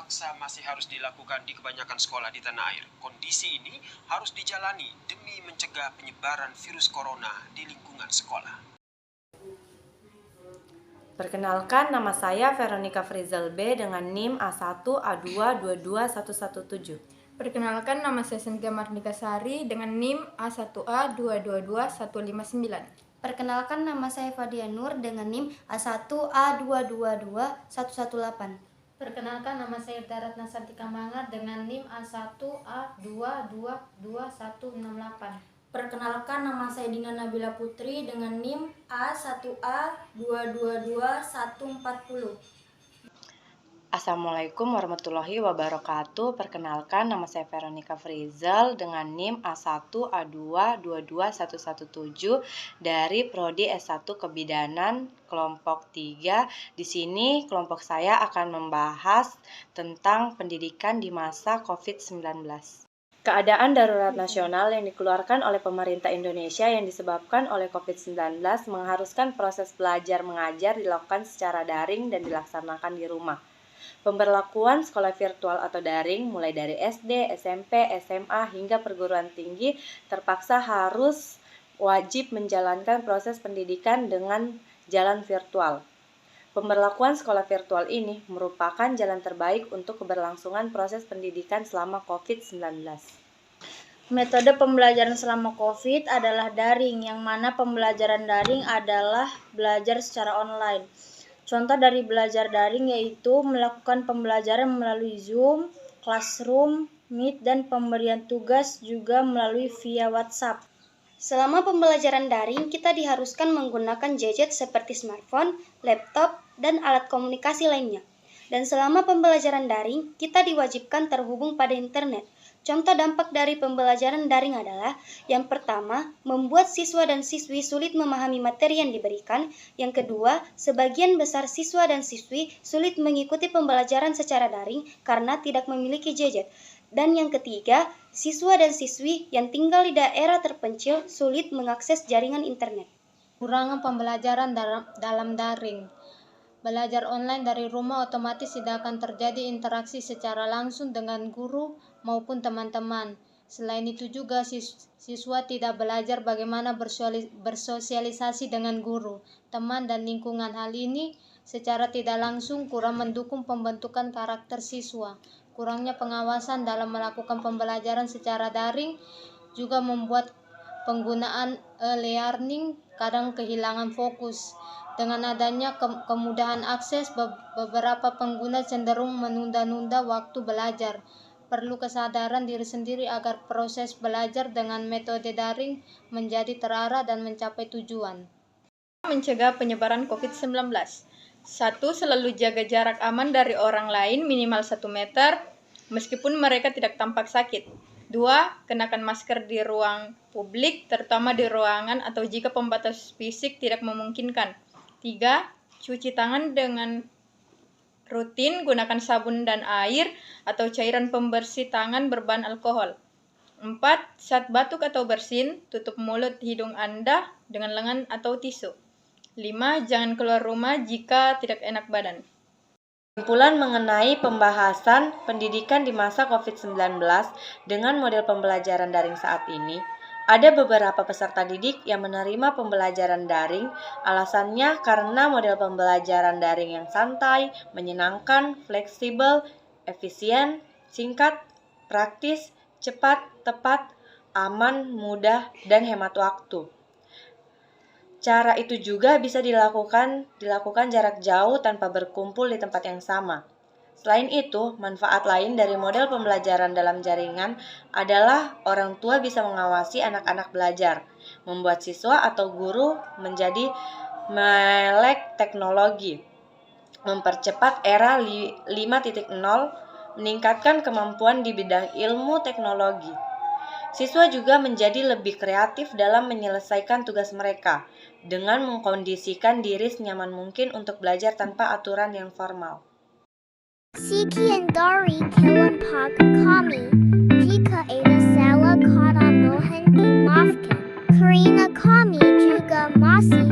paksa masih harus dilakukan di kebanyakan sekolah di tanah air. Kondisi ini harus dijalani demi mencegah penyebaran virus corona di lingkungan sekolah. Perkenalkan, nama saya Veronica Frizal B dengan NIM A1A2222117. Perkenalkan, nama saya Cynthia Mardika Sari dengan NIM A1A222159. Perkenalkan, nama saya Fadia Nur dengan NIM A1A2222118. Perkenalkan, nama saya Daratna Santika Mangar dengan NIM A1A2222168. Perkenalkan, nama saya Dina Nabila Putri dengan NIM A1A2222140. Assalamualaikum warahmatullahi wabarakatuh. Perkenalkan, nama saya Veronica Frizal dengan NIM A1A2222117 dari Prodi S1 Kebidanan kelompok 3. Di sini kelompok saya akan membahas tentang pendidikan di masa COVID-19. Keadaan darurat nasional yang dikeluarkan oleh pemerintah Indonesia yang disebabkan oleh COVID-19 mengharuskan proses belajar mengajar dilakukan secara daring dan dilaksanakan di rumah. Pemberlakuan sekolah virtual atau daring mulai dari SD, SMP, SMA hingga perguruan tinggi terpaksa harus wajib menjalankan proses pendidikan dengan jalan virtual. Pemberlakuan sekolah virtual ini merupakan jalan terbaik untuk keberlangsungan proses pendidikan selama COVID-19. Metode pembelajaran selama COVID adalah daring, yang mana pembelajaran daring adalah belajar secara online. Contoh dari belajar daring yaitu melakukan pembelajaran melalui Zoom, Classroom, Meet, dan pemberian tugas juga melalui via WhatsApp. Selama pembelajaran daring, kita diharuskan menggunakan gadget seperti smartphone, laptop, dan alat komunikasi lainnya. Dan selama pembelajaran daring, kita diwajibkan terhubung pada internet. Contoh dampak dari pembelajaran daring adalah, yang pertama, membuat siswa dan siswi sulit memahami materi yang diberikan. Yang kedua, sebagian besar siswa dan siswi sulit mengikuti pembelajaran secara daring karena tidak memiliki gadget. Dan yang ketiga, siswa dan siswi yang tinggal di daerah terpencil sulit mengakses jaringan internet. Kurangan pembelajaran dalam daring. Belajar online dari rumah otomatis tidak akan terjadi interaksi secara langsung dengan guru maupun teman-teman. Selain itu juga siswa tidak belajar bagaimana bersosialisasi dengan guru, teman, dan lingkungan. Hal ini secara tidak langsung kurang mendukung pembentukan karakter siswa. Kurangnya pengawasan dalam melakukan pembelajaran secara daring juga membuat penggunaan e-learning kadang kehilangan fokus. Dengan adanya kemudahan akses, beberapa pengguna cenderung menunda-nunda waktu belajar. Perlu kesadaran diri sendiri agar proses belajar dengan metode daring menjadi terarah dan mencapai tujuan. Mencegah penyebaran COVID-19. 1. Selalu jaga jarak aman dari orang lain minimal 1 meter, meskipun mereka tidak tampak sakit. 2. Kenakan masker di ruang publik, terutama di ruangan atau jika pembatas fisik tidak memungkinkan. 3. Cuci tangan dengan rutin, gunakan sabun dan air atau cairan pembersih tangan berbahan alkohol. 4. Saat batuk atau bersin, tutup mulut hidung Anda dengan lengan atau tisu. 5. Jangan keluar rumah jika tidak enak badan. Kesimpulan mengenai pembahasan pendidikan di masa COVID-19 dengan model pembelajaran daring saat ini, ada beberapa peserta didik yang menerima pembelajaran daring. Alasannya karena model pembelajaran daring yang santai, menyenangkan, fleksibel, efisien, singkat, praktis, cepat, tepat, aman, mudah, dan hemat waktu. Cara itu juga bisa dilakukan jarak jauh tanpa berkumpul di tempat yang sama. Selain itu, manfaat lain dari model pembelajaran dalam jaringan adalah orang tua bisa mengawasi anak-anak belajar, membuat siswa atau guru menjadi melek teknologi, mempercepat era 5.0, meningkatkan kemampuan di bidang ilmu teknologi. Siswa juga menjadi lebih kreatif dalam menyelesaikan tugas mereka, dengan mengkondisikan diri senyaman mungkin untuk belajar tanpa aturan yang formal. Siki and Dari Kilim Pak Kami, Jika Ada Salah Kata Mohan Dimaafkan, Karina Kami juga masih